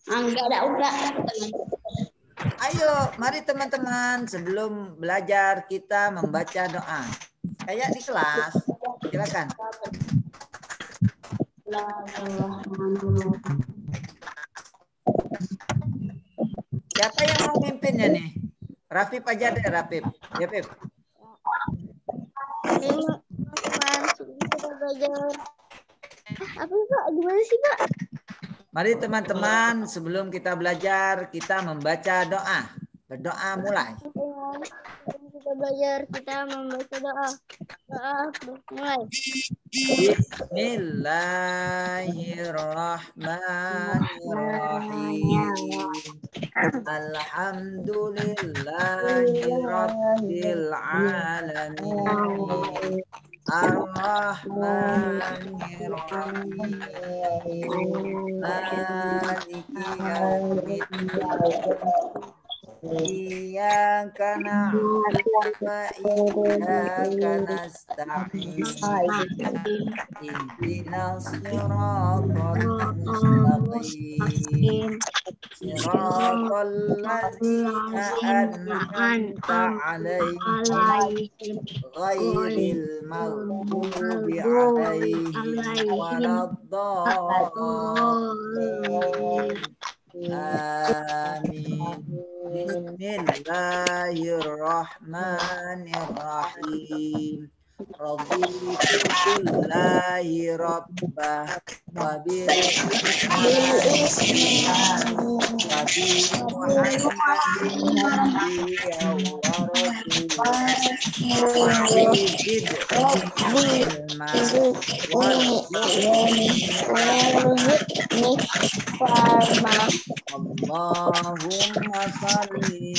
Enggak ada udah. Ayo, mari teman-teman sebelum belajar kita membaca doa. Kayak di kelas. Silakan. Siapa yang mau mimpinnya nih? Rafif aja deh, Rafif. Ya, Pip. Teman-teman, sebelum kita belajar. Apa Pak? Gimana sih Pak? Mari teman-teman sebelum kita belajar kita membaca doa. Berdoa mulai. Sebelum kita belajar, kita membaca doa. Doa mulai. Bismillahirrahmanirrahim. Alhamdulillahirabbil alamin. Ar-Rahmanir-Rahim. Maliki yaumiddin. Iyyaka na'budu wa iyyaka nasta'in. Ihdinas siratal mustaqim. Siratal ladzina an'amta 'alaihim ghairil maghdubi 'alaihim waladdallin. Amin. Bismillahirrahmanirrahim. Raditu billahi rabbah wa bil islami wa bi Muhammadin nabiyyan wa rasulah Allahumma salli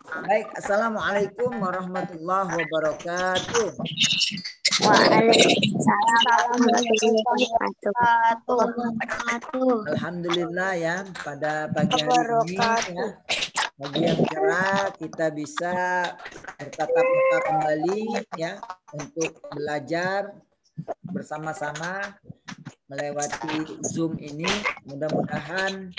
Baik, assalamualaikum warahmatullahi wabarakatuh. Waalaikumsalam warahmatullahi wabarakatuh. Alhamdulillah ya, pada pagi hari ini ya, pagi yang cerah kita bisa bertatap muka kembali ya untuk belajar bersama-sama melewati Zoom ini. Mudah-mudahan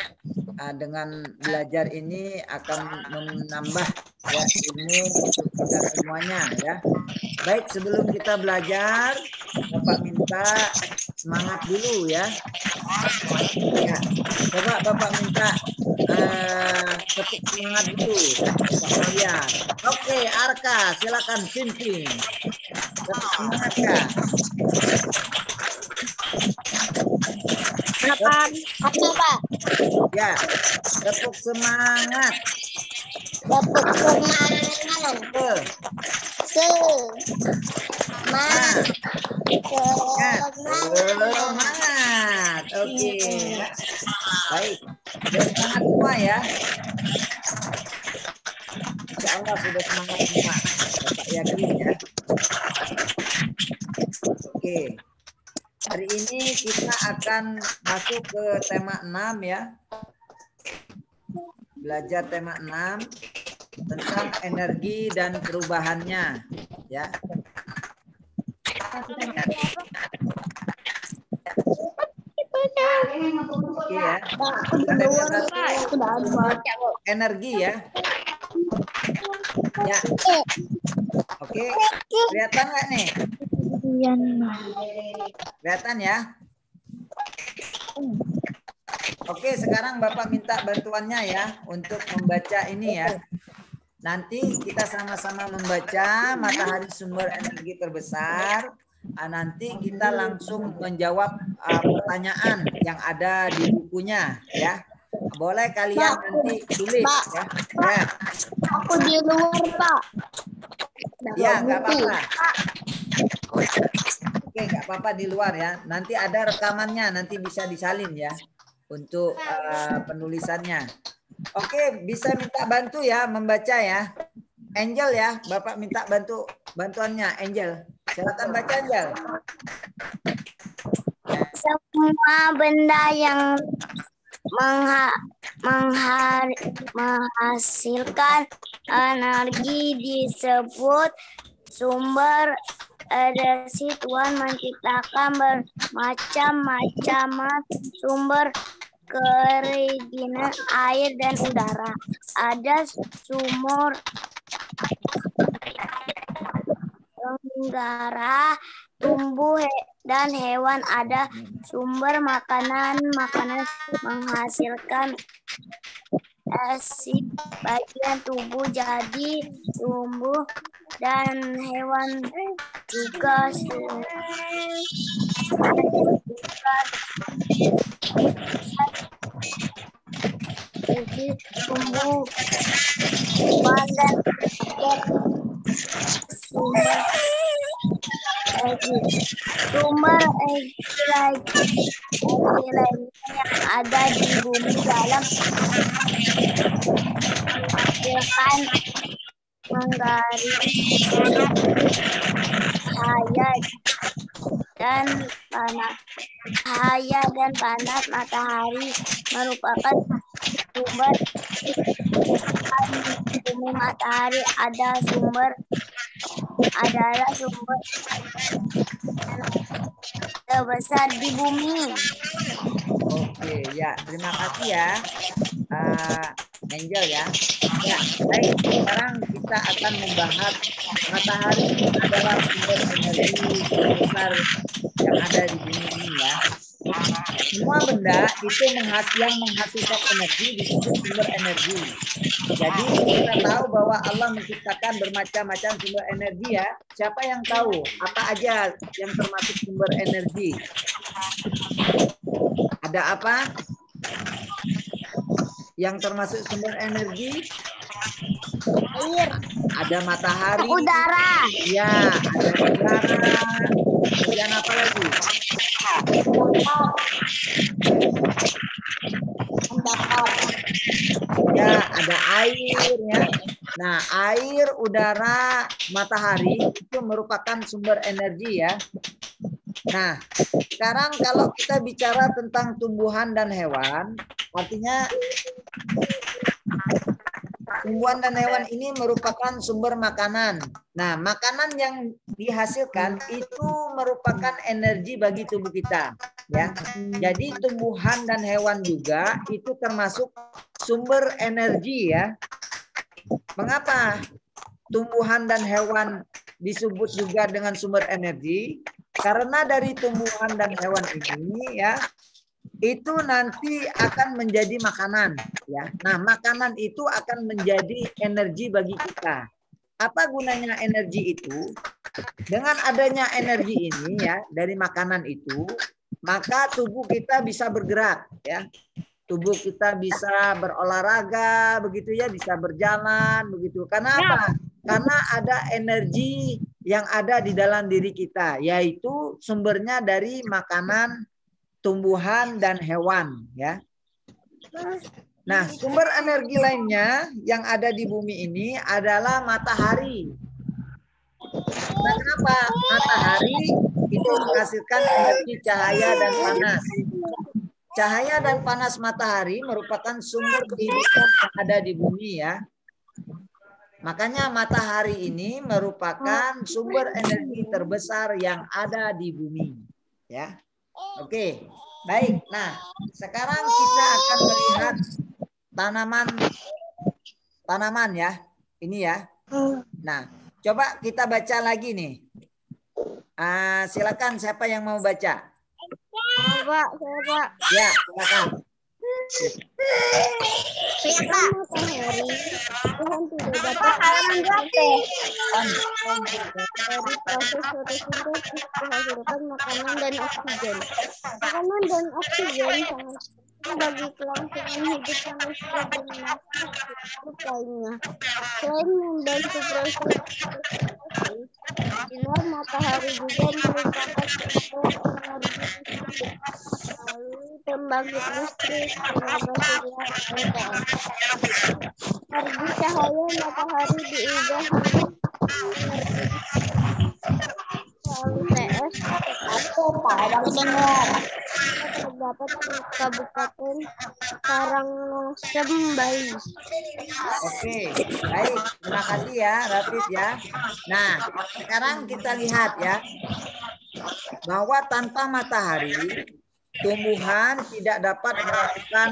dengan belajar ini akan menambah ya ilmu untuk kita semuanya ya. Baik, sebelum kita belajar, Bapak minta semangat dulu ya. Ya, coba Bapak minta tepuk semangat dulu Bapak kalian. Oke, Arka, silakan pimpin. Tepuk semangat ya. Apa Pak? Ya, tepuk semangat. Tepuk semangat. Semangat. Oke. Baik. Sudah semangat semua ya. Insya Allah sudah semangat semua. Bapak yakin ya. Oke. Hari ini kita akan masuk ke tema 6 ya. Belajar tema 6 tentang energi dan perubahannya ya. Oke ya. Tema 1 energi ya. Ya. Oke. Kelihatan nggak nih? Kelihatan ya? Oke, sekarang Bapak minta bantuannya ya untuk membaca ini ya. Nanti kita sama-sama membaca matahari sumber energi terbesar. Nanti kita langsung menjawab pertanyaan yang ada di bukunya ya. boleh kalian nanti tulis Pak. ya. Ya, Aku di luar, Pak. ya nggak apa-apa. Oke, nggak apa-apa di luar ya. Nanti ada rekamannya, nanti bisa disalin ya untuk penulisannya. Oke, bisa minta bantu ya membaca ya. Angel ya, Bapak minta bantuannya Angel. Silakan baca Angel. Semua benda yang menghasilkan energi disebut sumber energi. Tuhan menciptakan bermacam-macam sumber keinginan air dan udara. Ada sumur tenggara, tumbuh dan hewan, ada sumber makanan menghasilkan asid bagian tubuh, jadi tumbuh dan hewan juga tumbuh dan sumber energi lainnya yang ada di bumi dalam menghasilkan menggali cahaya dan panas matahari merupakan sumber bumi. Matahari adalah sumber terbesar di bumi. Oke, ya terima kasih ya Angel ya. Ya, baik. Sekarang kita akan membahas matahari adalah sumber energi terbesar yang ada di bumi ini ya. Semua benda itu yang menghasilkan energi disebut sumber energi. Jadi kita tahu bahwa Allah menciptakan bermacam-macam sumber energi ya. Siapa yang tahu apa aja yang termasuk sumber energi? Ada apa? Yang termasuk sumber energi? Air. Ada matahari. Udara. Ya, ada udara. Kemudian apa lagi? Ya, ada air ya. Nah, air, udara, matahari itu merupakan sumber energi ya. Nah, sekarang kalau kita bicara tentang tumbuhan dan hewan, artinya tumbuhan dan hewan ini merupakan sumber makanan. Nah, makanan yang dihasilkan itu merupakan energi bagi tubuh kita, ya. Jadi tumbuhan dan hewan juga itu termasuk sumber energi ya. Mengapa tumbuhan dan hewan disebut juga dengan sumber energi? Karena dari tumbuhan dan hewan ini ya, itu nanti akan menjadi makanan ya. Nah, makanan itu akan menjadi energi bagi kita. Apa gunanya energi itu? Dengan adanya energi ini ya dari makanan itu, maka tubuh kita bisa bergerak ya. Tubuh kita bisa berolahraga begitu ya, bisa berjalan begitu. Karena apa? Karena ada energi yang ada di dalam diri kita, yaitu sumbernya dari makanan tumbuhan dan hewan ya. Nah, sumber energi lainnya yang ada di bumi ini adalah matahari. Nah, kenapa? Matahari itu menghasilkan energi cahaya dan panas. Cahaya dan panas matahari merupakan sumber kehidupan yang ada di bumi ya. Makanya matahari ini merupakan sumber energi terbesar yang ada di bumi ya. Oke, baik. Nah, sekarang kita akan melihat tanaman ya. Ini ya. Nah, coba kita baca lagi nih. Silakan siapa yang mau baca? Pak. Ya, silakan. Matahari Tuhan tidak dapat halaman berapa? Dari proses fotosintesis menghasilkan makanan dan oksigen. Makanan dan oksigen sangat bagi kelangsungan hidup manusia dan makhluk hidup lainnya. Selain membantu proses fotosintesis, sinar matahari juga merupakan sumber energi listrik melalui pembangkit listrik tenaga surya PLTS. Energi cahaya matahari diubah menjadi energi PLTS terdapat di Kabupaten Karangasem, Bali. Oke, baik. Terima kasih ya, Rafif ya. Nah, sekarang kita lihat ya, bahwa tanpa matahari, tumbuhan tidak dapat melakukan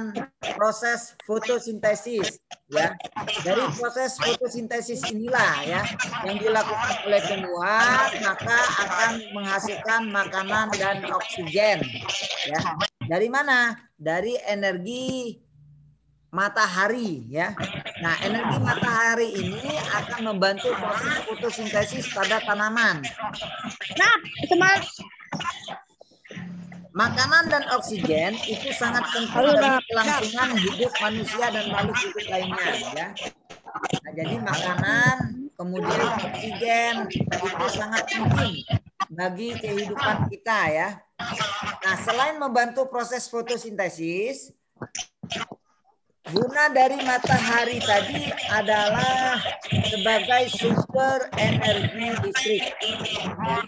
proses fotosintesis. Ya, dari proses fotosintesis inilah ya yang dilakukan oleh tumbuhan, maka akan menghasilkan makanan dan oksigen. Ya, dari mana? Dari energi matahari ya. Nah, energi matahari ini akan membantu proses fotosintesis pada tanaman. Nah, teman. Makanan dan oksigen itu sangat penting bagi kelangsungan hidup manusia dan makhluk hidup lainnya ya. Nah, jadi makanan kemudian oksigen itu sangat penting bagi kehidupan kita ya. Nah, selain membantu proses fotosintesis, guna dari matahari tadi adalah sebagai sumber energi listrik. Ya.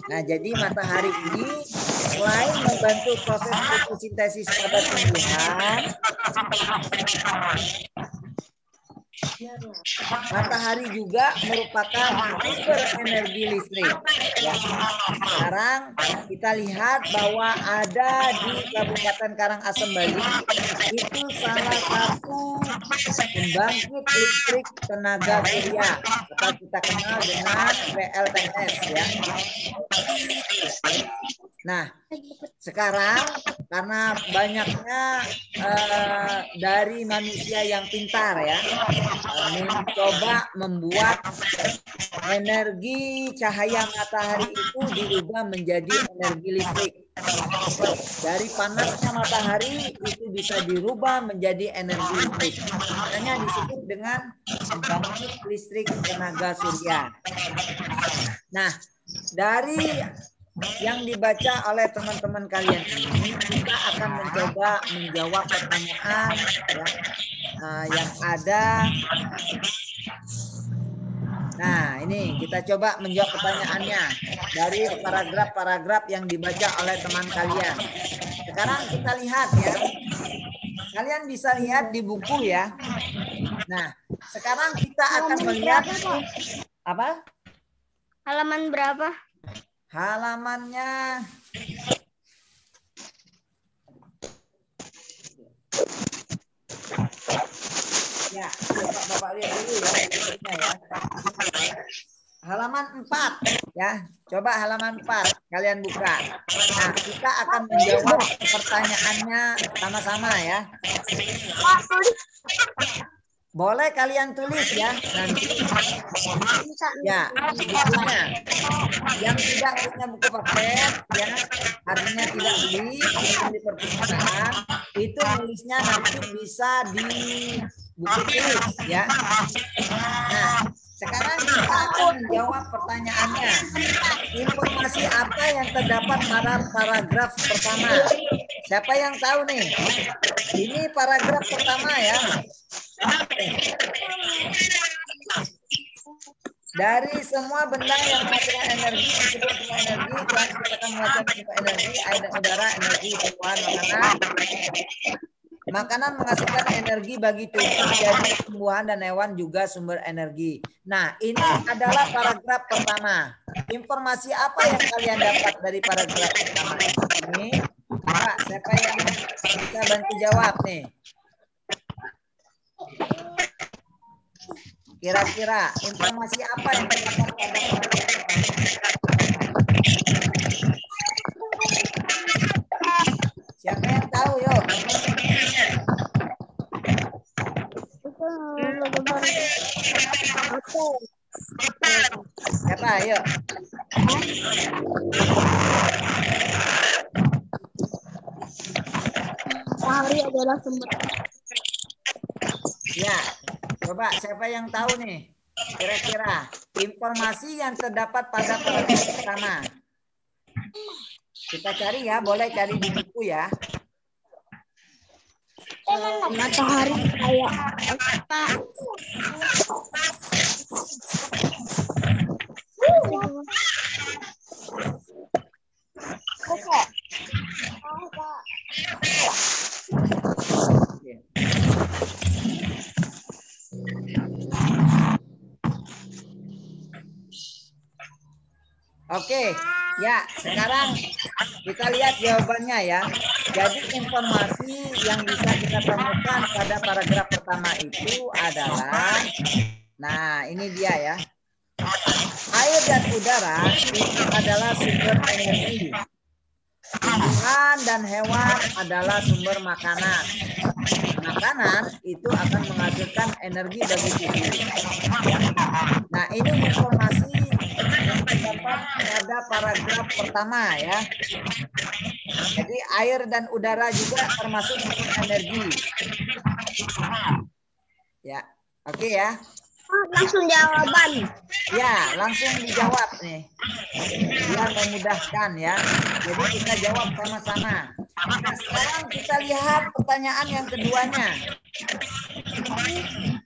Nah, jadi matahari ini selain membantu proses fotosintesis pada tumbuhan, matahari juga merupakan sumber energi listrik. Ya. Sekarang kita lihat bahwa ada di Kabupaten Karangasem, Bali, itu salah satu pembangkit listrik tenaga surya atau kita kenal dengan PLTS ya. Nah, sekarang karena banyaknya dari manusia yang pintar ya, mencoba membuat energi cahaya matahari itu diubah menjadi energi listrik. Dari panasnya matahari itu bisa dirubah menjadi energi listrik. Makanya disebut dengan pembangkit listrik tenaga surya. Nah, dari yang dibaca oleh teman-teman kalian ini, kita akan mencoba menjawab pertanyaan ya, yang ada. Nah, ini kita coba menjawab pertanyaannya dari paragraf-paragraf yang dibaca oleh teman kalian. Sekarang kita lihat ya. Kalian bisa lihat di buku ya. Nah, sekarang kita akan melihat apa? Halaman berapa? Halamannya ya, Bapak lihat dulu ya. Halaman 4 ya. Coba halaman 4 kalian buka. Nah, kita akan menjawab pertanyaannya sama-sama ya. Boleh kalian tulis ya nanti. Ya, bukunya. Yang tidak punya buku paket ya, artinya tidak beli di perpustakaan, itu nulisnya nanti bisa di buku tulis ya. Nah, sekarang kita akan menjawab pertanyaannya. Informasi apa yang terdapat pada paragraf pertama? Siapa yang tahu nih? Ini paragraf pertama ya. Dari semua benda yang menghasilkan energi disebut semua energi. Tuhan ciptakan menghasilkan semua energi, air dan udara, energi tumbuhan, makanan menghasilkan energi bagi tubuh, jadi tumbuhan dan hewan juga sumber energi. Nah, ini adalah paragraf pertama. Informasi apa yang kalian dapat dari paragraf pertama ini? Pak, siapa yang bisa bantu jawab nih? Kira-kira informasi apa yang terdapat pada paragraf pertama? Siapa yang tahu, yuk? Siapa, yuk? matahari adalah sumber. Ya, coba siapa yang tahu nih? Kira-kira informasi yang terdapat pada paragraf pertama. Kita cari ya, boleh cari di buku ya. Matahari kayak Oke, ya sekarang kita lihat jawabannya ya. Jadi informasi yang bisa kita temukan pada paragraf pertama itu adalah, nah ini dia ya. Air dan udara itu adalah sumber energi. Tumbuhan dan hewan adalah sumber makanan. Makanan itu akan menghasilkan energi bagi tubuh. Nah, ini informasi yang terdapat pada paragraf pertama ya. Jadi air dan udara juga termasuk sumber energi. Ya, oke ya. langsung jawaban. Ya, langsung dijawab nih. Biar memudahkan ya. Jadi kita jawab sama-sama. Nah, sekarang kita lihat pertanyaan yang keduanya.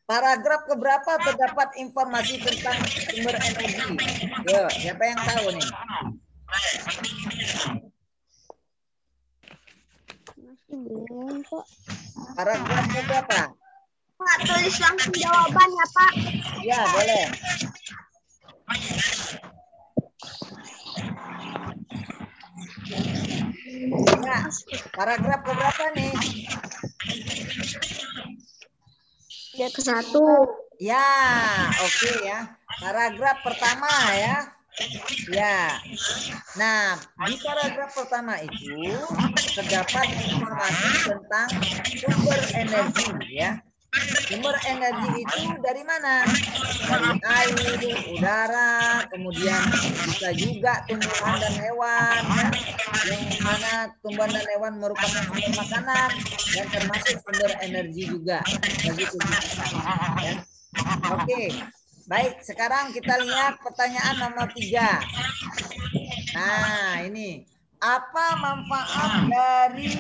Paragraf keberapa terdapat informasi tentang sumber energi? Yo, siapa yang tahu nih? Masih bingung kok. Paragraf keberapa? Pak, tulis langsung jawaban ya, Pak. Ya, boleh. Ya, paragraf keberapa nih? Dia ke 1. Ya, oke ya. Paragraf pertama ya. Ya. Nah, di paragraf pertama itu terdapat informasi tentang sumber energi ya. Sumber energi itu dari mana? Dari air, udara, kemudian bisa juga tumbuhan dan hewan ya. Yang mana tumbuhan dan hewan merupakan sumber makanan dan termasuk sumber energi juga bagi tubuh kita. Ya. Oke, baik. Sekarang kita lihat pertanyaan nomor 3. Nah, ini apa manfaat dari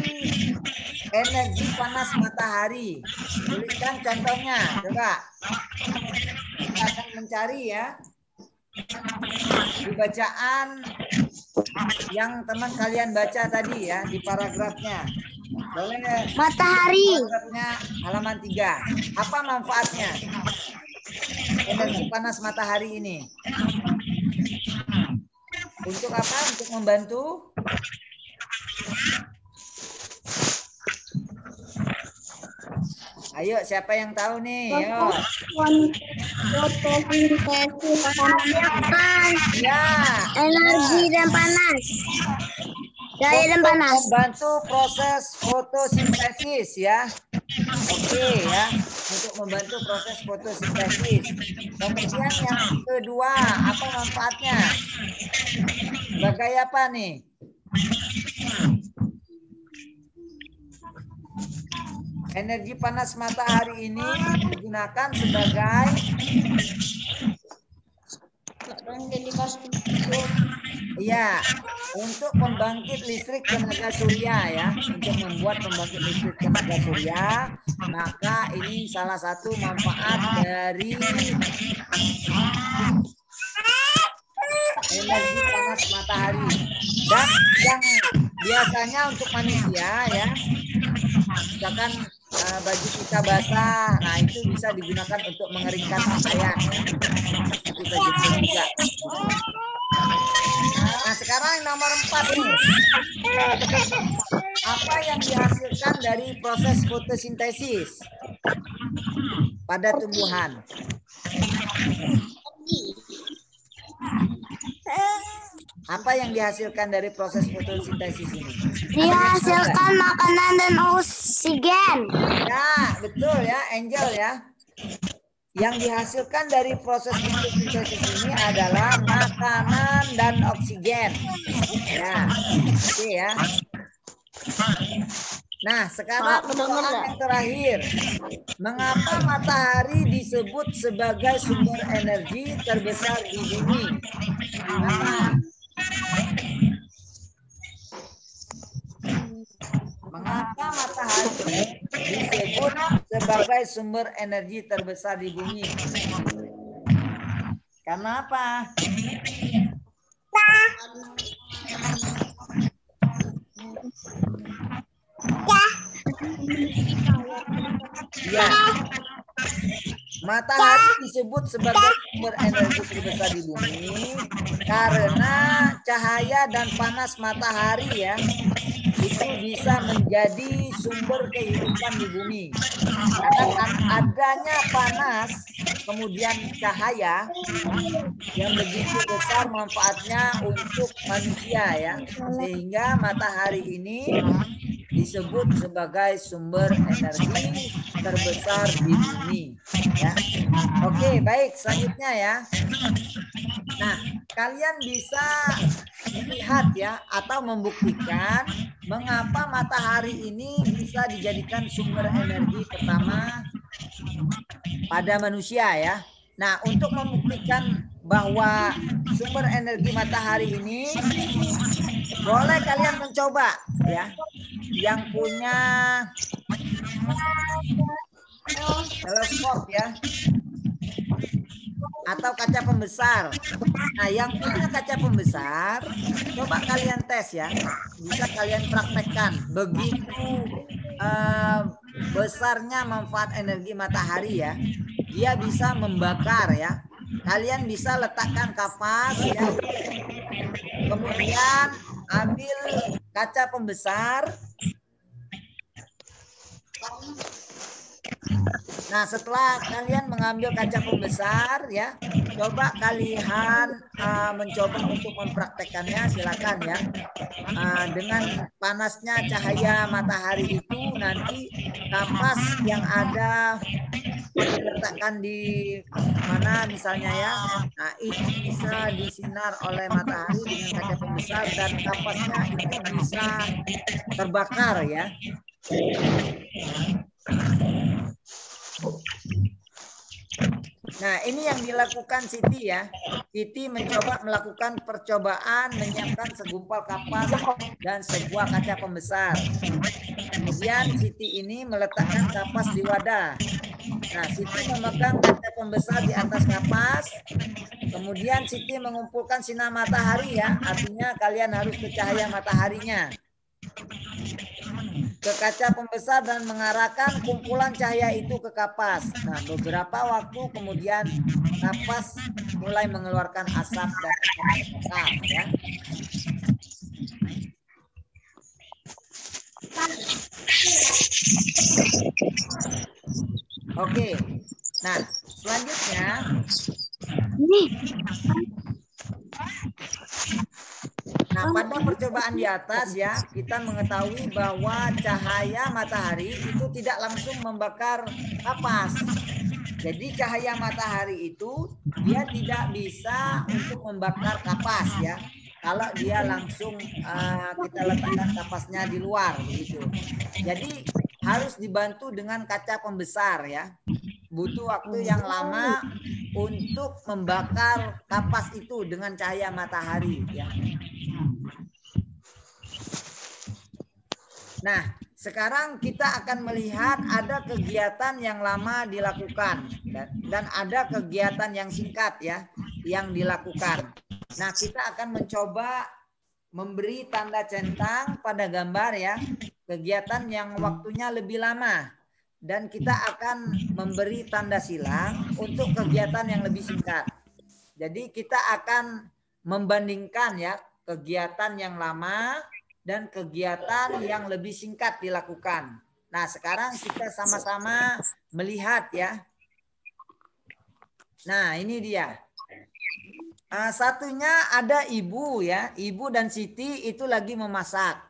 energi panas matahari? Tuliskan contohnya, coba. Kita akan mencari ya di bacaan yang teman kalian baca tadi ya di paragrafnya. Boleh Matahari. paragrafnya halaman 3. Apa manfaatnya energi panas matahari ini? Untuk apa? Untuk membantu? Ayo, siapa yang tahu nih? Yo. Fotosintesis menghasilkan Ya. energi dan panas. Daya dan Untuk panas. membantu proses fotosintesis ya. Oke ya. Untuk membantu proses fotosintesis. Kemudian yang kedua, apa manfaatnya? Sebagai apa nih? Energi panas matahari ini digunakan sebagai iya, untuk pembangkit listrik tenaga surya ya, untuk membuat pembangkit listrik tenaga surya, maka ini salah satu manfaat dari energi panas matahari. Dan yang biasanya untuk manusia ya, misalkan baju kita basah, nah itu bisa digunakan untuk mengeringkan pakaian ya. Kita juga. Nah sekarang nomor 4 nih. Apa yang dihasilkan dari proses fotosintesis pada tumbuhan? Apa yang dihasilkan dari proses fotosintesis ini? Dihasilkan makanan dan oksigen. Ya, betul ya, Angel ya. Yang dihasilkan dari proses fotosintesis ini adalah makanan dan oksigen. Ya, oke ya. Nah, sekarang persoalan yang terakhir. Mengapa matahari disebut sebagai sumber energi terbesar di bumi? Kenapa? Mengapa matahari disebut sebagai sumber energi terbesar di bumi? Karena apa? Ya. Matahari disebut sebagai sumber energi terbesar di bumi karena cahaya dan panas matahari ya itu bisa menjadi sumber kehidupan di bumi. Karena kan adanya panas kemudian cahaya yang begitu besar manfaatnya untuk manusia ya, sehingga matahari ini disebut sebagai sumber energi terbesar di bumi ya. Oke, baik, selanjutnya ya. Nah, kalian bisa melihat ya atau membuktikan mengapa matahari ini bisa dijadikan sumber energi pertama pada manusia ya. Nah, untuk membuktikan bahwa sumber energi matahari ini, boleh kalian mencoba ya. Yang punya teleskop ya, atau kaca pembesar. Nah, yang punya kaca pembesar, coba kalian tes ya. Bisa kalian praktekkan. Begitu besarnya manfaat energi matahari ya. Dia bisa membakar ya. Kalian bisa letakkan kapas ya. Kemudian ambil kaca pembesar. Nah, setelah kalian mengambil kaca pembesar ya, coba kalian mencoba untuk mempraktekannya, silakan ya. Dengan panasnya cahaya matahari itu nanti kapas yang ada diletakkan di mana misalnya ya, nah itu bisa disinar oleh matahari dengan kaca pembesar dan kapasnya itu bisa terbakar ya. Nah, ini yang dilakukan Siti ya. Siti mencoba melakukan percobaan menyiapkan segumpal kapas dan sebuah kaca pembesar. Kemudian Siti ini meletakkan kapas di wadah. Nah, Siti memegang kaca pembesar di atas kapas. Kemudian Siti mengumpulkan sinar matahari ya. Artinya kalian harus ke cahaya mataharinya. Ke kaca pembesar dan mengarahkan kumpulan cahaya itu ke kapas. Nah, beberapa waktu kemudian kapas mulai mengeluarkan asap dan asap ya. Oke. Nah, selanjutnya nah, pada percobaan di atas ya, kita mengetahui bahwa cahaya matahari itu tidak langsung membakar kapas. Jadi cahaya matahari itu dia tidak bisa untuk membakar kapas ya. Kalau dia langsung kita letakkan kapasnya di luar begitu. Jadi harus dibantu dengan kaca pembesar ya. Butuh waktu yang lama untuk membakar kapas itu dengan cahaya matahari ya. Nah, sekarang kita akan melihat ada kegiatan yang lama dilakukan dan ada kegiatan yang singkat ya yang dilakukan. Nah, kita akan mencoba memberi tanda centang pada gambar ya, kegiatan yang waktunya lebih lama. Dan kita akan memberi tanda silang untuk kegiatan yang lebih singkat. Jadi kita akan membandingkan ya kegiatan yang lama dan kegiatan yang lebih singkat dilakukan. Nah, sekarang kita sama-sama melihat ya. Nah, ini dia. Satunya ada ibu ya. Ibu dan Siti itu lagi memasak.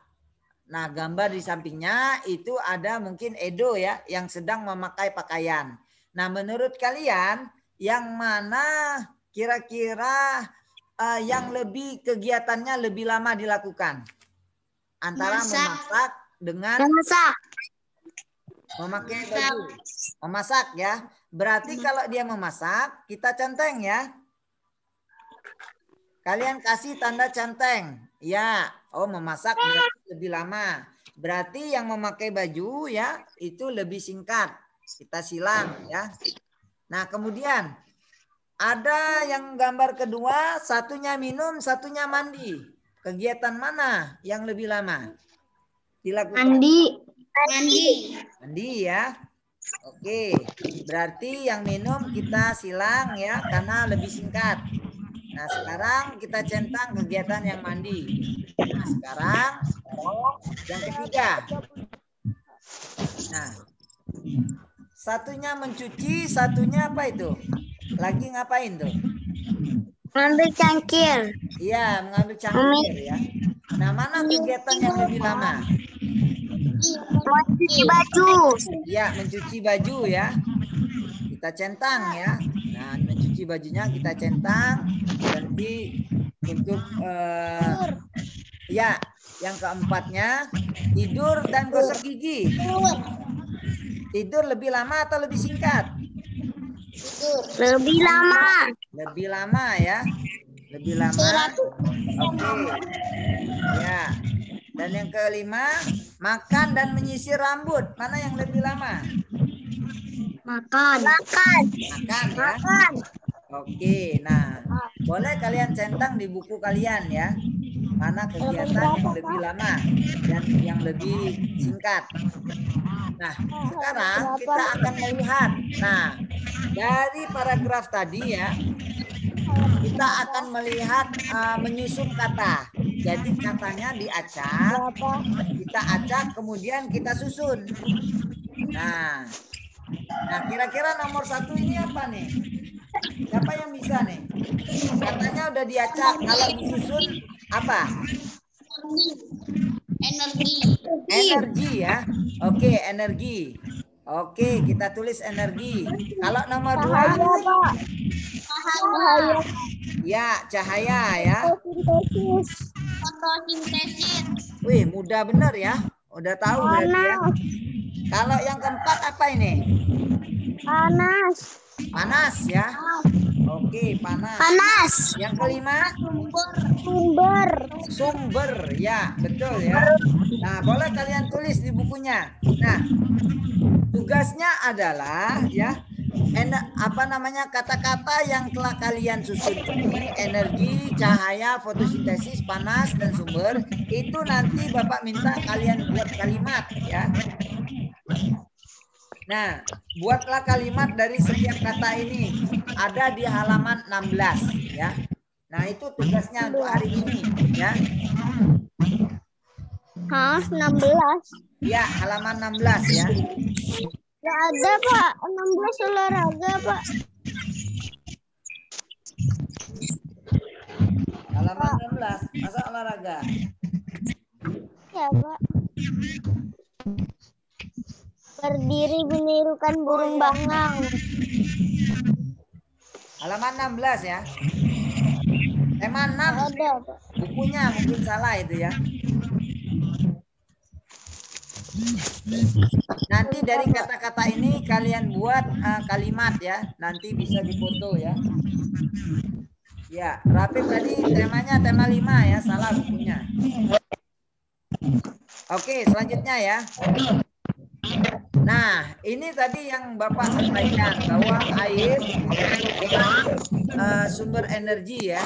Nah, gambar di sampingnya itu ada mungkin Edo ya yang sedang memakai pakaian. Nah, menurut kalian yang mana kira-kira yang lebih kegiatannya lebih lama dilakukan? Antara memasak dengan Memasak. memakai baju. Memasak ya. Berarti kalau dia memasak, kita centeng ya. Kalian kasih tanda centeng. Ya, oh memasak berarti lebih lama. Berarti yang memakai baju ya, itu lebih singkat. Kita silang ya. Nah, kemudian ada yang gambar kedua, satunya minum, satunya mandi. Kegiatan mana yang lebih lama dilakukan? Mandi ya. Oke, berarti yang minum kita silang ya karena lebih singkat. Nah, sekarang kita centang kegiatan yang mandi. Nah, sekarang yang ketiga. Nah, satunya mencuci, satunya apa itu? Lagi ngapain tuh? Mengambil cangkir. Iya, mengambil cangkir ya. Nah, mana kegiatan yang lebih lama? Mencuci baju. Iya, mencuci baju ya. Kita centang ya. Nah, mencuci bajunya kita centang. Nanti untuk ya, yang keempatnya tidur dan gosok gigi. Tidur lebih lama atau lebih singkat? Lebih lama. Lebih lama ya. Lebih lama. Oke. Ya. Dan yang kelima, makan dan menyisir rambut. Mana yang lebih lama? Makan. Makan ya. Oke. Nah, boleh kalian centang di buku kalian ya. Mana kegiatan yang lebih lama dan yang lebih singkat. Nah, sekarang kita akan melihat. Nah, dari paragraf tadi ya, kita akan melihat menyusun kata. Jadi katanya diacak, kita acak, kemudian kita susun. Nah, kira-kira nomor 1 ini apa nih? Siapa yang bisa nih? Katanya udah diacak, kalau disusun apa? Energi ya. Oke, energi. Oke, kita tulis energi. Kalau nomor 2? Cahaya. Ya, cahaya ya. Fotosintesis. Wih, mudah bener ya. Udah tahu berarti ya. Kalau yang keempat apa ini? Panas. Panas ya. Oke, panas. Panas. Yang kelima? Sumber. Ya, betul ya. Nah, boleh kalian tulis di bukunya. Nah, tugasnya adalah ya, kata-kata yang telah kalian susun ini, energi, cahaya, fotosintesis, panas, dan sumber, itu nanti Bapak minta kalian buat kalimat ya. Nah, buatlah kalimat dari setiap kata ini. Ada di halaman 16 ya. Nah, itu tugasnya untuk hari ini ya. 16. Ya, halaman 16 ya. Nggak ada, Pak. 16 olahraga, Pak. Halaman 16, masa olahraga? Ya, Pak. Berdiri menirukan burung bangang. Halaman 16 ya. Tema 6. Ada, Pak. Bukunya mungkin salah itu ya. Nanti dari kata-kata ini kalian buat kalimat ya. Nanti bisa difoto ya. Ya, Rapip tadi temanya tema 5 ya, salah bukunya. Oke, selanjutnya ya. Nah, ini tadi yang Bapak sampaikan bahwa air sumber energi ya.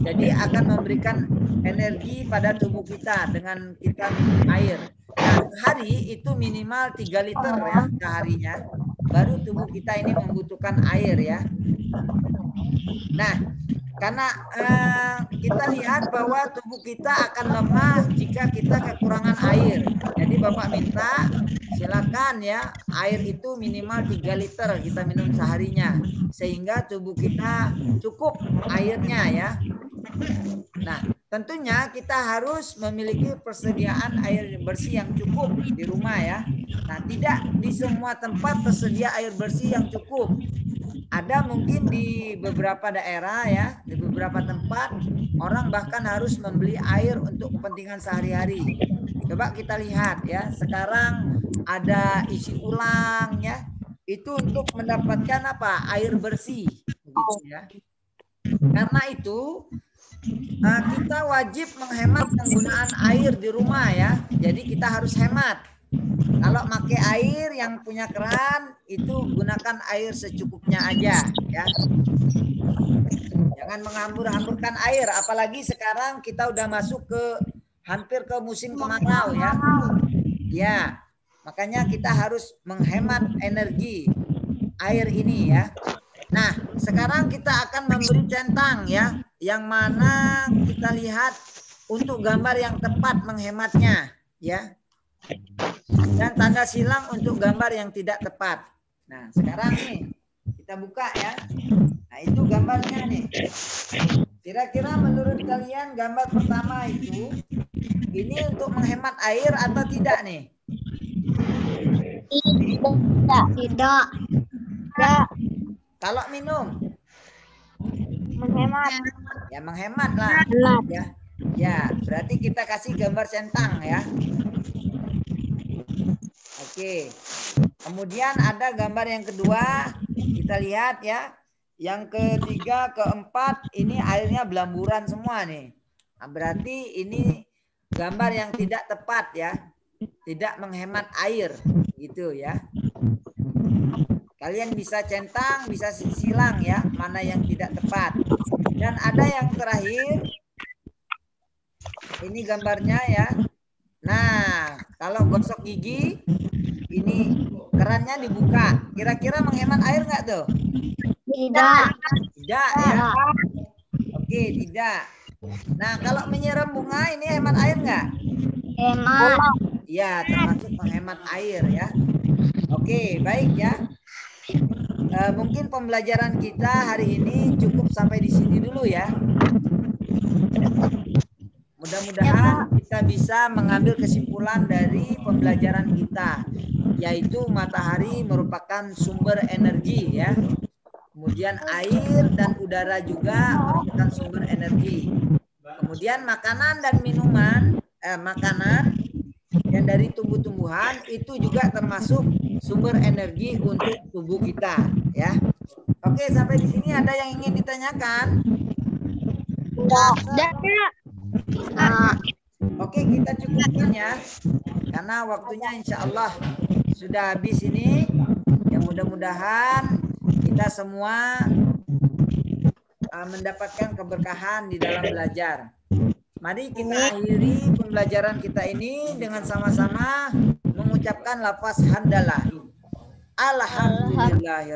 Jadi akan memberikan energi pada tubuh kita dengan kita minum air. Nah, sehari itu minimal 3 liter ya seharinya. Baru tubuh kita ini membutuhkan air ya. Nah, karena kita lihat bahwa tubuh kita akan lemah jika kita kekurangan air. Jadi Bapak minta silakan ya, air itu minimal 3 liter kita minum seharinya. Sehingga tubuh kita cukup airnya ya. Nah, tentunya kita harus memiliki persediaan air bersih yang cukup di rumah ya. Nah, tidak di semua tempat tersedia air bersih yang cukup. Ada mungkin di beberapa daerah ya, di beberapa tempat orang bahkan harus membeli air untuk kepentingan sehari-hari. Coba kita lihat ya. Sekarang ada isi ulang ya. Itu untuk mendapatkan apa? Air bersih, begitu ya. Karena itu kita wajib menghemat penggunaan air di rumah ya. Jadi kita harus hemat. Kalau pakai air yang punya keran itu gunakan air secukupnya aja ya. Jangan menghambur-hamburkan air, apalagi sekarang kita udah masuk ke hampir ke musim kemarau ya. Ya, makanya kita harus menghemat energi air ini ya. Nah, sekarang kita akan memberi centang ya, yang mana kita lihat untuk gambar yang tepat menghematnya ya. Dan tanda silang untuk gambar yang tidak tepat. Nah, sekarang nih kita buka ya. Nah, itu gambarnya nih. Kira-kira menurut kalian gambar pertama itu ini untuk menghemat air atau tidak nih? Tidak. Kalau minum? Menghemat. Ya menghemat lah. Ya. Ya, berarti kita kasih gambar centang ya. Oke. Kemudian ada gambar yang kedua, kita lihat ya. Yang ketiga, keempat, ini airnya belamburan semua nih. Nah, berarti ini gambar yang tidak tepat ya. Tidak menghemat air gitu ya. Kalian bisa centang, bisa silang ya, mana yang tidak tepat. Dan ada yang terakhir, ini gambarnya ya. Nah, kalau gosok gigi, ini kerannya dibuka. Kira-kira menghemat air nggak tuh? Tidak. Tidak ya. Oke, tidak. Nah, kalau menyiram bunga ini hemat air nggak? Hemat. Ya, termasuk menghemat air ya. Oke, baik ya. Mungkin pembelajaran kita hari ini cukup sampai di sini dulu ya. Mudah-mudahan kita bisa mengambil kesimpulan dari pembelajaran kita, yaitu matahari merupakan sumber energi ya. Kemudian air dan udara juga merupakan sumber energi. Kemudian makanan dan minuman, makanan yang dari tumbuh-tumbuhan itu juga termasuk sumber energi untuk tubuh kita ya. Oke, sampai di sini ada yang ingin ditanyakan? Oke, kita cukupkan ya, karena waktunya insya Allah sudah habis ini. Ya mudah-mudahan kita semua mendapatkan keberkahan di dalam belajar. Mari kita akhiri pembelajaran kita ini dengan sama-sama mengucapkan lafaz hamdalah. Alhamdulillahirabbil